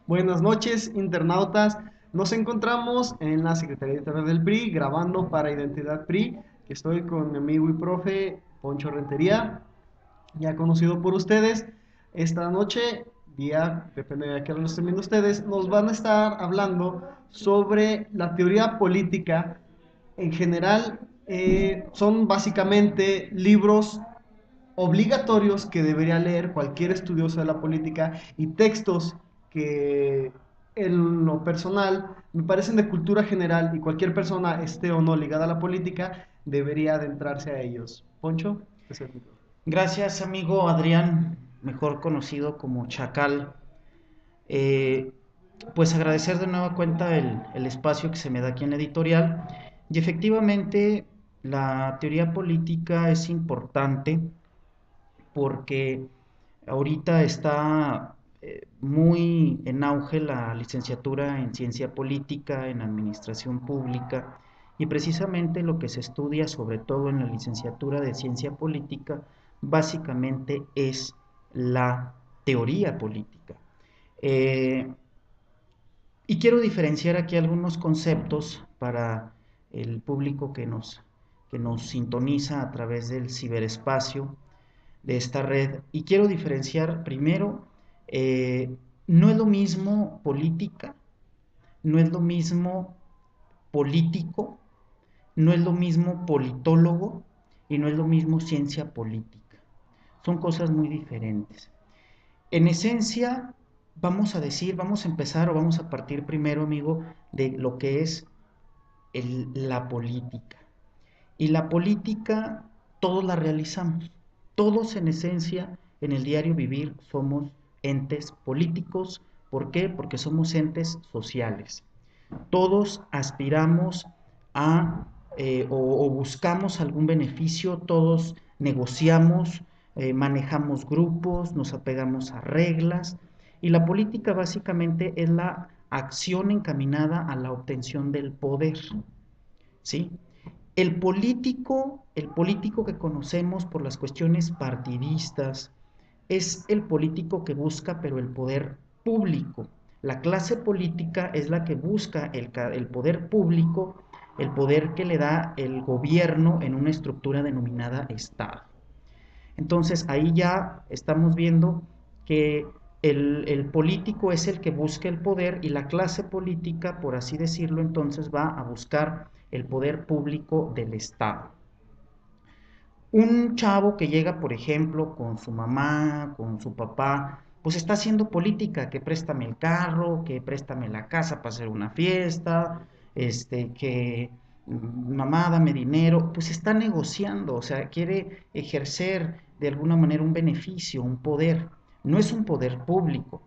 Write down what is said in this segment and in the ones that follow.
Buenas noches, internautas. Nos encontramos en la Secretaría Editorial del PRI grabando para Identidad PRI. Estoy con mi amigo y profe Poncho Rentería, ya conocido por ustedes. Esta noche, día, depende de a qué hora lo estén viendo ustedes, nos van a estar hablando sobre la teoría política. En general, son básicamente libros obligatorios que debería leer cualquier estudioso de la política y textos que en lo personal me parecen de cultura general y cualquier persona esté o no ligada a la política debería adentrarse a ellos. Poncho, es el micrófono. Gracias, amigo Adrián, mejor conocido como Chacal. Eh, pues agradecer de nueva cuenta el espacio que se me da aquí en la editorial. Y efectivamente, la teoría política es importante porque ahorita está muy en auge la licenciatura en ciencia política, en administración pública, y precisamente lo que se estudia, sobre todo en la licenciatura de ciencia política, básicamente es la teoría política. Eh, y quiero diferenciar aquí algunos conceptos para el público que nos sintoniza a través del ciberespacio de esta red. Y quiero diferenciar primero, no es lo mismo política, no es lo mismo político, no es lo mismo politólogo y no es lo mismo ciencia política. Son cosas muy diferentes. En esencia, vamos a empezar o vamos a partir primero, amigo, de lo que es la política. Y la política todos la realizamos. Todos en esencia en el diario vivir somos entes políticos. ¿Por qué? Porque somos entes sociales. Todos aspiramos a o buscamos algún beneficio, todos negociamos, manejamos grupos, nos apegamos a reglas y la política básicamente es la acción encaminada a la obtención del poder. ¿Sí? El político que conocemos por las cuestiones partidistas es el político que busca, pero el poder público. La clase política es la que busca el poder público, el poder que le da el gobierno en una estructura denominada Estado. Entonces ahí ya estamos viendo que el político es el que busca el poder y la clase política, por así decirlo, entonces va a buscar el poder público del Estado. Un chavo que llega, por ejemplo, con su mamá, con su papá, pues está haciendo política, que préstame el carro, que préstame la casa para hacer una fiesta, que mamá, dame dinero, pues está negociando, o sea, quiere ejercer de alguna manera un beneficio, un poder, no es un poder público.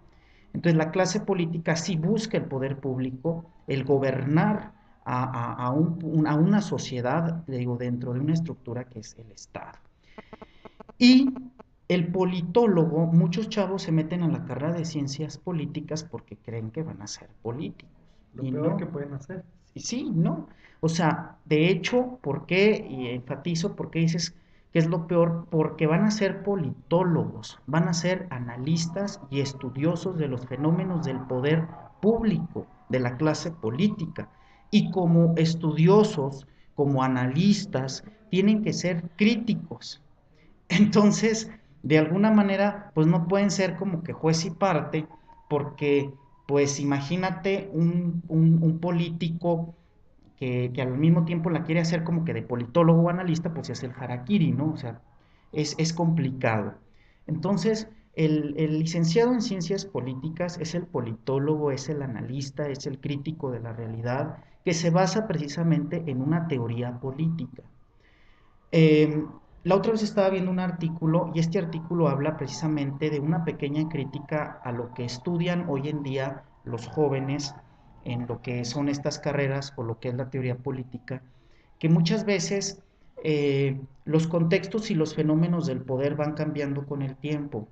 Entonces la clase política sí busca el poder público, el gobernar a una sociedad, digo, dentro de una estructura que es el Estado. Y el politólogo, muchos chavos se meten a la carrera de ciencias políticas porque creen que van a ser políticos. Lo Y peor que no, pueden hacer. y sí, no. O sea, de hecho, ¿por qué? Y enfatizo, ¿por qué dices que es lo peor? Porque van a ser politólogos, van a ser analistas y estudiosos de los fenómenos del poder público, de la clase política. Y como estudiosos, como analistas, tienen que ser críticos. Entonces, de alguna manera, pues no pueden ser como que juez y parte, porque, pues imagínate un político que al mismo tiempo la quiere hacer como que de politólogo o analista, pues es el harakiri, ¿no? O sea, es complicado. Entonces, el licenciado en ciencias políticas es el politólogo, es el analista, es el crítico de la realidad, que se basa precisamente en una teoría política. Eh, la otra vez estaba viendo un artículo y este artículo habla precisamente de una pequeña crítica a lo que estudian hoy en día los jóvenes en lo que son estas carreras o lo que es la teoría política, que muchas veces los contextos y los fenómenos del poder van cambiando con el tiempo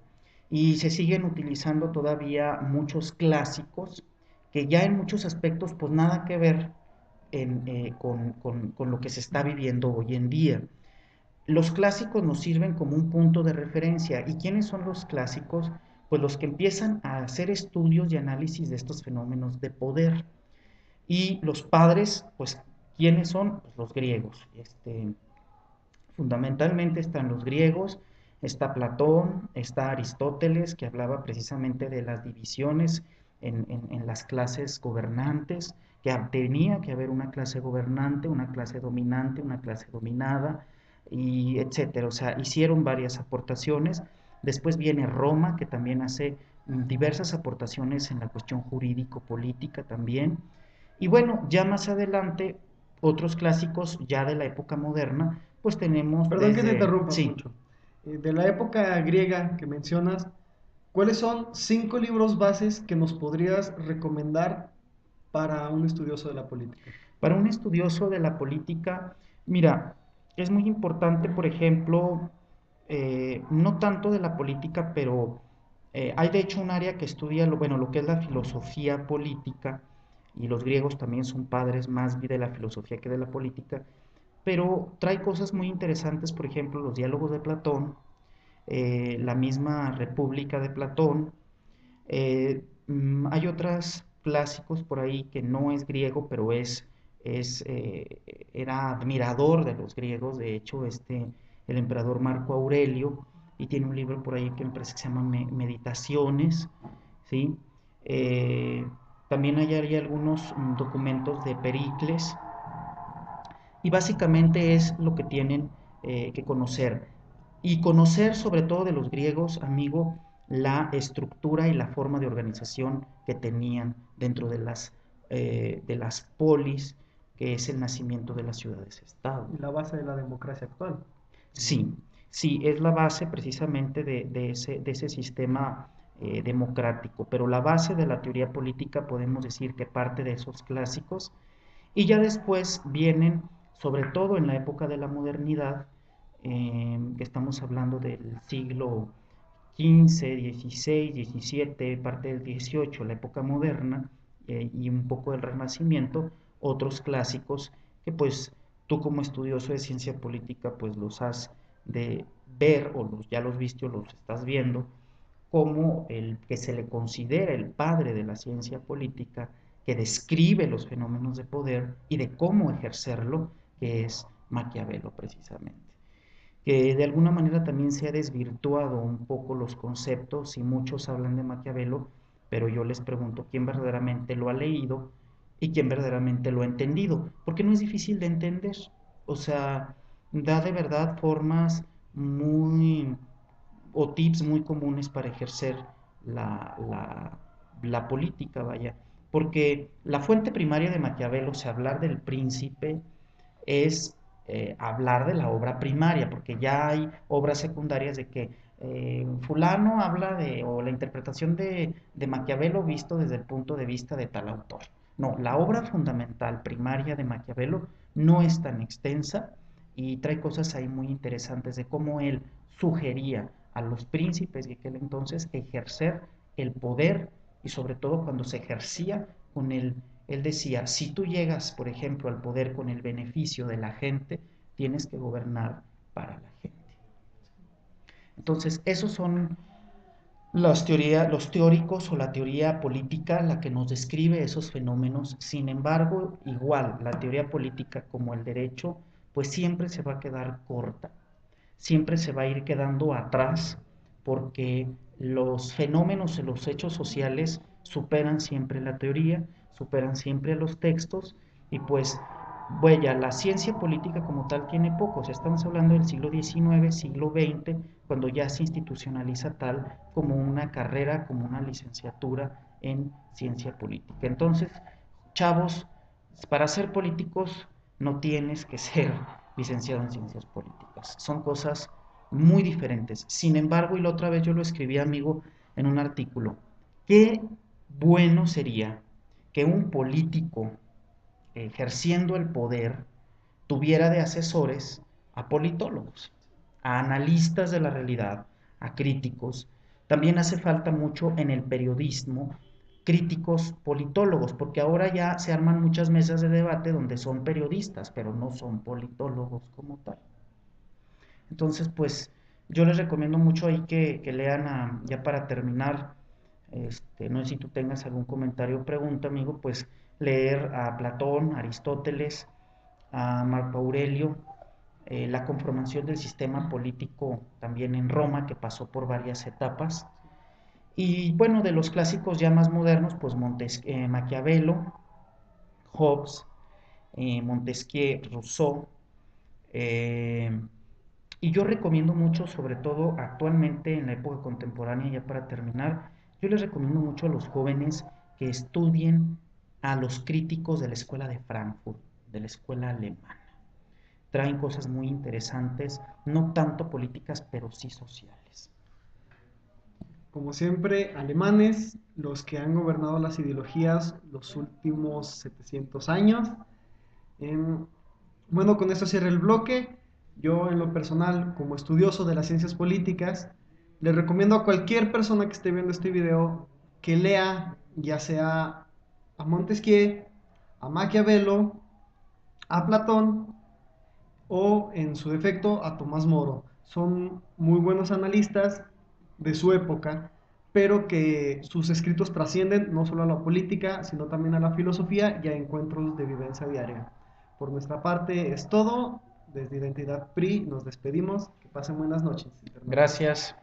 y se siguen utilizando todavía muchos clásicos que ya en muchos aspectos pues nada que ver con lo que se está viviendo hoy en día. Los clásicos nos sirven como un punto de referencia. ¿Y quiénes son los clásicos? pues los que empiezan a hacer estudios y análisis de estos fenómenos de poder. Y los padres, pues, ¿quiénes son? Pues los griegos. Fundamentalmente están los griegos, está Platón, está Aristóteles, que hablaba precisamente de las divisiones en las clases gobernantes, que tenía que haber una clase gobernante, una clase dominante, una clase dominada, y etcétera. O sea, hicieron varias aportaciones. Después viene Roma, que también hace diversas aportaciones en la cuestión jurídico-política también. Y bueno, ya más adelante, otros clásicos ya de la época moderna, pues tenemos Perdón que te desde, interrumpa, sí, Poncho. De la época griega que mencionas, ¿cuáles son 5 libros bases que nos podrías recomendar para un estudioso de la política? para un estudioso de la política, mira, es muy importante, por ejemplo, no tanto de la política, pero hay de hecho un área que estudia bueno, lo que es la filosofía política, y los griegos también son padres más de la filosofía que de la política, pero trae cosas muy interesantes, por ejemplo, los diálogos de Platón, la misma República de Platón. Hay otros clásicos por ahí que no es griego, pero es, era admirador de los griegos, de hecho, el emperador Marco Aurelio, y tiene un libro por ahí que me parece que se llama Meditaciones, ¿sí? Eh, También hay algunos documentos de Pericles, y básicamente es lo que tienen que conocer. Y conocer sobre todo de los griegos, amigo, la estructura y la forma de organización que tenían dentro de las polis, que es el nacimiento de las ciudades-estado. Y la base de la democracia actual. Sí, sí, es la base precisamente de ese sistema democrático, pero la base de la teoría política podemos decir que parte de esos clásicos y ya después vienen, sobre todo en la época de la modernidad, que estamos hablando del siglo XV, XVI, XVII, parte del XVIII, la época moderna y un poco del Renacimiento, otros clásicos que pues tú como estudioso de ciencia política pues los has de ver o ya los viste o los estás viendo como el que se le considera el padre de la ciencia política, que describe los fenómenos de poder y de cómo ejercerlo, que es Maquiavelo precisamente. Que de alguna manera también se ha desvirtuado un poco los conceptos y muchos hablan de Maquiavelo, pero yo les pregunto quién verdaderamente lo ha leído y quién verdaderamente lo ha entendido, porque no es difícil de entender, o sea, da de verdad formas muy o tips muy comunes para ejercer la, la, la política, vaya. Porque la fuente primaria de Maquiavelo, o sea, hablar del príncipe, es hablar de la obra primaria, porque ya hay obras secundarias de que fulano habla o la interpretación de Maquiavelo visto desde el punto de vista de tal autor. No, la obra fundamental primaria de Maquiavelo no es tan extensa y trae cosas ahí muy interesantes de cómo él sugería a los príncipes de aquel entonces ejercer el poder y sobre todo cuando se ejercía con él decía, si tú llegas, por ejemplo, al poder con el beneficio de la gente, tienes que gobernar para la gente. Entonces, esos son los teóricos o la teoría política, la que nos describe esos fenómenos. Sin embargo, igual, la teoría política como el derecho, pues siempre se va a quedar corta, siempre se va a ir quedando atrás, porque los fenómenos y los hechos sociales superan siempre la teoría, superan siempre los textos, y pues, vaya, la ciencia política como tal tiene pocos. Estamos hablando del siglo XIX, siglo XX, cuando ya se institucionaliza tal como una carrera, como una licenciatura en ciencia política. Entonces, chavos, para ser políticos no tienes que ser licenciado en ciencias políticas. Son cosas muy diferentes. Sin embargo, y la otra vez yo lo escribí, amigo, en un artículo, qué bueno sería que un político ejerciendo el poder tuviera de asesores a politólogos, a analistas de la realidad, a críticos. También hace falta mucho en el periodismo críticos politólogos, porque ahora ya se arman muchas mesas de debate donde son periodistas, pero no son politólogos como tal. Entonces, pues Yo les recomiendo mucho ahí que lean, ya para terminar, no sé si tú tengas algún comentario o pregunta, amigo, pues leer a Platón, Aristóteles, a Marco Aurelio, la conformación del sistema político también en Roma, que pasó por varias etapas. Y bueno, de los clásicos ya más modernos, pues Maquiavelo, Hobbes, Montesquieu, Rousseau. eh, y yo recomiendo mucho, sobre todo actualmente en la época contemporánea, ya para terminar, yo les recomiendo mucho a los jóvenes que estudien a los críticos de la escuela de Frankfurt, de la escuela alemana. Traen cosas muy interesantes, no tanto políticas, pero sí sociales. Como siempre, alemanes, los que han gobernado las ideologías los últimos 700 años. Em, bueno, con esto cierra el bloque. Yo, en lo personal, como estudioso de las ciencias políticas, le recomiendo a cualquier persona que esté viendo este video que lea ya sea a Montesquieu, a Maquiavelo, a Platón o, en su defecto, a Tomás Moro. Son muy buenos analistas de su época, pero que sus escritos trascienden no solo a la política, sino también a la filosofía y a encuentros de vivencia diaria. Por nuestra parte es todo. Desde Identidad PRI nos despedimos. Que pasen buenas noches, internautas. Gracias.